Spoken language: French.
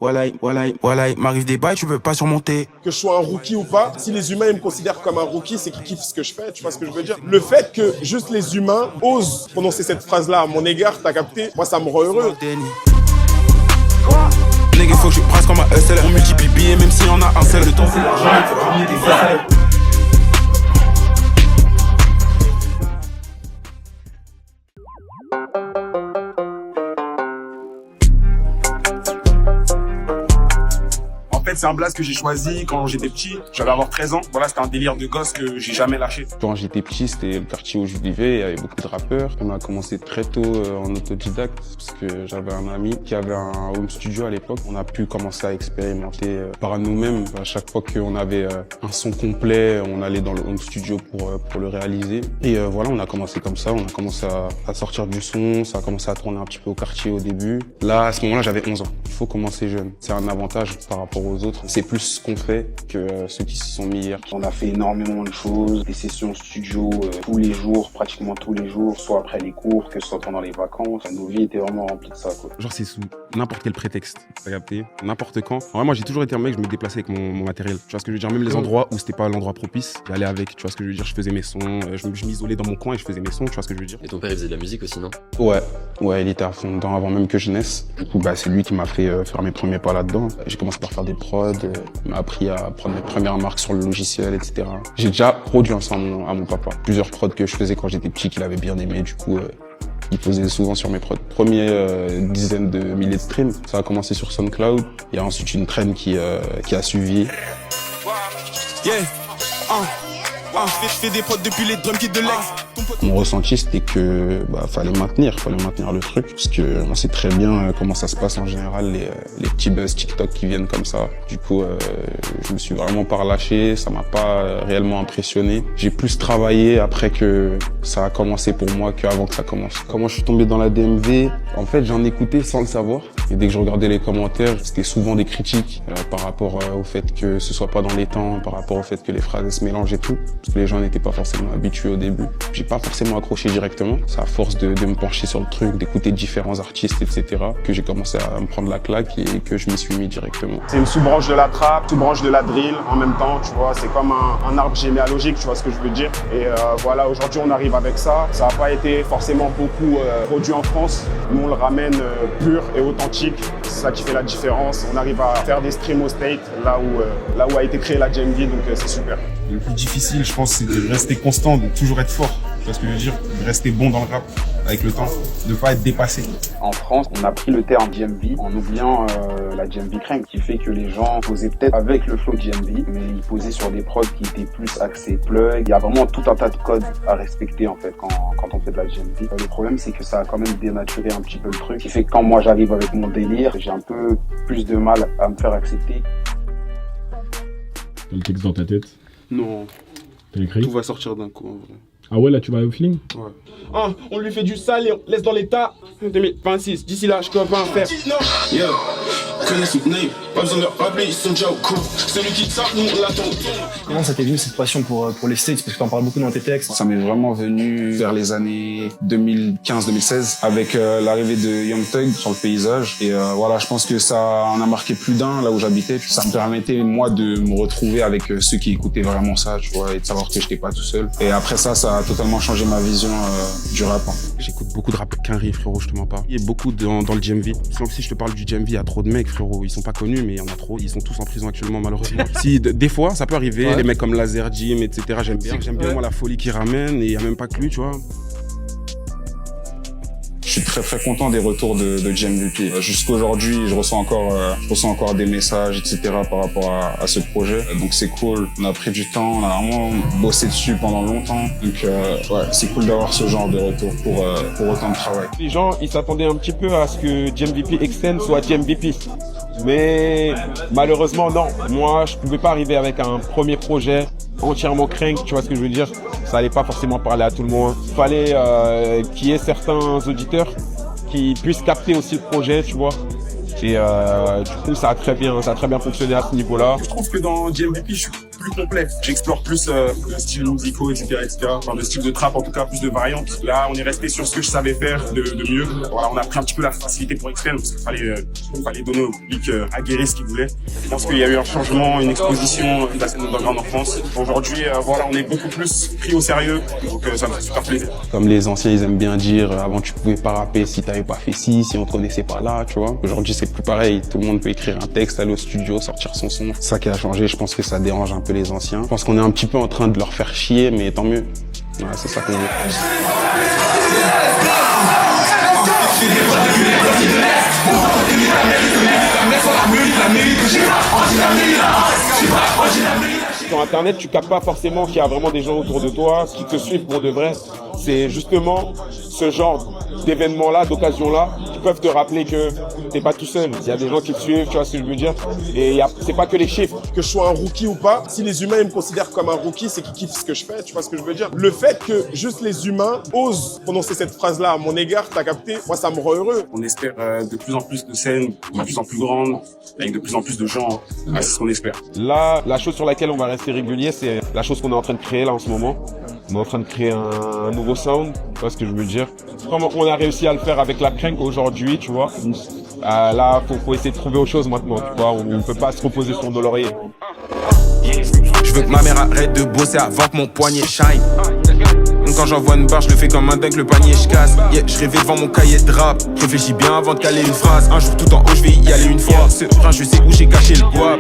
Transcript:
Voilà, il m'arrive des bails, tu peux pas surmonter. Que je sois un rookie ou pas, si les humains ils me considèrent comme un rookie, c'est qu'ils kiffent ce que je fais, tu vois ce que je veux dire. Le fait que juste les humains osent prononcer cette phrase-là à mon égard, t'as capté, moi ça me rend heureux. Nigga, faut que je brasse comme un hustle. On multiplie billets, même si on a un seul. Le temps c'est l'argent, il faut ramener des ailes. C'est un blast que j'ai choisi quand j'étais petit. J'allais avoir 13 ans. Voilà, c'était un délire de gosse que j'ai jamais lâché. Quand j'étais petit, c'était le quartier où je vivais. Il y avait beaucoup de rappeurs. On a commencé très tôt en autodidacte parce que j'avais un ami qui avait un home studio à l'époque. On a pu commencer à expérimenter par nous-mêmes. À chaque fois qu'on avait un son complet, on allait dans le home studio pour le réaliser. Et voilà, on a commencé comme ça. On a commencé à sortir du son. Ça a commencé à tourner un petit peu au quartier au début. Là, à ce moment-là, j'avais 11 ans. Il faut commencer jeune. C'est un avantage par rapport aux autres. C'est plus ce qu'on fait que ceux qui s'y sont mis hier. On a fait énormément de choses, des sessions studio tous les jours, pratiquement tous les jours, soit après les cours, que ce soit pendant les vacances. Nos vies étaient vraiment remplies de ça, quoi. Genre c'est sous n'importe quel prétexte, t'as capté, n'importe quand. En vrai, moi j'ai toujours été un mec, je me déplaçais avec mon matériel. Tu vois ce que je veux dire, même les endroits où c'était pas l'endroit propice, j'allais avec. Tu vois ce que je veux dire, je faisais mes sons, je m'isolais dans mon coin et je faisais mes sons, tu vois ce que je veux dire. Et ton père il faisait de la musique aussi, non? Ouais, il était à fond dedans avant même que je naisse. Du coup, c'est lui qui m'a fait faire mes premiers pas là-dedans. J'ai commencé par faire des prods, il m'a appris à prendre mes premières marques sur le logiciel, etc. J'ai déjà produit ensemble à mon papa. Plusieurs prods que je faisais quand j'étais petit qu'il avait bien aimé, du coup, il posait souvent sur mes prods. Première dizaine de milliers de streams, ça a commencé sur SoundCloud. Il y a ensuite une traîne qui a suivi. Je fais des potes depuis les drum kits de l'ex. Mon ressenti, c'était que fallait maintenir le truc, parce que on sait très bien comment ça se passe en général, les petits buzz TikTok qui viennent comme ça. Du coup, je me suis vraiment pas relâché, ça m'a pas réellement impressionné. J'ai plus travaillé après que ça a commencé pour moi qu'avant que ça commence. Comment je suis tombé dans la DMV? En fait, j'en écoutais sans le savoir. Et dès que je regardais les commentaires, c'était souvent des critiques par rapport au fait que ce soit pas dans les temps, par rapport au fait que les phrases se mélangent et tout, parce que les gens n'étaient pas forcément habitués au début. J'ai pas forcément accroché directement. C'est à force de me pencher sur le truc, d'écouter différents artistes, etc., que j'ai commencé à me prendre la claque et que je m'y suis mis directement. C'est une sous-branche de la trap, sous-branche de la drill en même temps, tu vois. C'est comme un arbre généalogique, tu vois ce que je veux dire. Et voilà, aujourd'hui on arrive avec ça. Ça n'a pas été forcément beaucoup produit en France. Nous on le ramène pur et authentique. C'est ça qui fait la différence. On arrive à faire des streams au State, là où a été créée la JMV, donc c'est super. Le plus difficile, je pense, c'est de rester constant, de toujours être fort. Tu vois ce que je veux dire? De rester bon dans le rap avec le temps, de pas être dépassé. En France, on a pris le terme JMV en oubliant la JMV Crank, qui fait que les gens posaient peut-être avec le flow JMV, mais ils posaient sur des prods qui étaient plus axés plug. Il y a vraiment tout un tas de codes à respecter en fait quand on fait de la JMV. Le problème, c'est que ça a quand même dénaturé un petit peu le truc, qui fait que quand moi j'arrive avec mon délire, j'ai un peu plus de mal à me faire accepter. T'as le texte dans ta tête? Non. T'as écrit? Tout va sortir d'un coup en vrai. Ah ouais, là tu vas au feeling? Ouais. On lui fait du sale et on laisse dans l'état. 2026, d'ici là, je commence à faire. Yeah, connais son name, pas besoin de rappeler, ils sont déjà au courant. C'est lui qui tape, nous on l'attend. Comment ça t'est venu cette passion pour les States? Parce que t'en parles beaucoup dans tes textes. Ça m'est vraiment venu vers les années 2015-2016 avec l'arrivée de Young Thug sur le paysage. Et voilà, je pense que ça en a marqué plus d'un là où j'habitais. Ça me permettait moi de me retrouver avec ceux qui écoutaient vraiment ça, tu vois, et de savoir que j'étais pas tout seul. Et après ça a totalement changé ma vision du rap. J'écoute beaucoup de rap quinri, frérot, je te mens pas. Il y a beaucoup dans le JMV. Sinon, si je te parle du JMV, il y a trop de mecs, frérot. Ils sont pas connus, mais il y en a trop. Ils sont tous en prison actuellement, malheureusement. Si, des fois, ça peut arriver. Les mecs comme Laser Jim, etc. J'aime bien moi la folie qu'ils ramènent et il y a même pas que lui, tu vois. Je suis très très content des retours de JMVP. Jusqu'aujourd'hui, je reçois encore des messages, etc. par rapport à ce projet. Donc c'est cool. On a pris du temps, on a vraiment bossé dessus pendant longtemps. Donc ouais, c'est cool d'avoir ce genre de retour pour autant de travail. Les gens, ils s'attendaient un petit peu à ce que JMVP Extend soit JMVP. Mais malheureusement, non. Moi, je pouvais pas arriver avec un premier projet entièrement crank, tu vois ce que je veux dire? Ça allait pas forcément parler à tout le monde. Il fallait qu'il y ait certains auditeurs qui puissent capter aussi le projet, tu vois. Et du coup, ça a très bien fonctionné à ce niveau-là. Je trouve que dans JMVP, je suis plus complet. J'explore plus de styles musicaux, etc., etc. Enfin, de style de trap, en tout cas, plus de variantes. Là, on est resté sur ce que je savais faire de mieux. Voilà, on a pris un petit peu la facilité pour extraire parce qu'il fallait donner au public aguerri ce qu'il voulait. Je pense qu'il y a eu un changement, une exposition de la scène underground en France. Aujourd'hui, voilà, on est beaucoup plus pris au sérieux, donc ça me fait super plaisir. Comme les anciens, ils aiment bien dire, avant tu pouvais pas rapper si t'avais pas fait ci, si on te connaissait pas là, tu vois. Aujourd'hui, c'est plus pareil. Tout le monde peut écrire un texte, aller au studio, sortir son son. C'est ça qui a changé. Je pense que ça dérange un peu les anciens. Je pense qu'on est un petit peu en train de leur faire chier, mais tant mieux. Voilà, c'est ça qu'on veut. Sur Internet, tu captes pas forcément qu'il y a vraiment des gens autour de toi qui te suivent pour de vrai. C'est justement ce genre d'événements-là, d'occasions-là, qui peuvent te rappeler que t'es pas tout seul. Il y a des gens qui te suivent, tu vois ce que je veux dire. Et c'est pas que les chiffres. Que je sois un rookie ou pas, si les humains ils me considèrent comme un rookie, c'est qu'ils kiffent ce que je fais, tu vois ce que je veux dire. Le fait que juste les humains osent prononcer cette phrase-là à mon égard, t'as capté, moi ça me rend heureux. On espère de plus en plus de scènes, de plus en plus grandes, avec de plus en plus de gens. C'est ce qu'on espère. Là, la chose sur laquelle on va rester régulier, c'est la chose qu'on est en train de créer là en ce moment. On est en train de créer un nouveau sound, tu vois ce que je veux dire. Comme on a réussi à le faire avec la Crank aujourd'hui, tu vois. Là, faut essayer de trouver autre chose maintenant, tu vois. On ne peut pas se reposer sur nos lauriers. Je veux que ma mère arrête de bosser avant que mon poignet shine. Quand j'envoie une barre, je le fais comme un dingue, le panier je casse. Yeah, je rêvais devant mon cahier de rap. Je réfléchis bien avant de caler une phrase. Un jour tout en haut, je vais y aller une fois. Serein, je sais où j'ai caché le bois.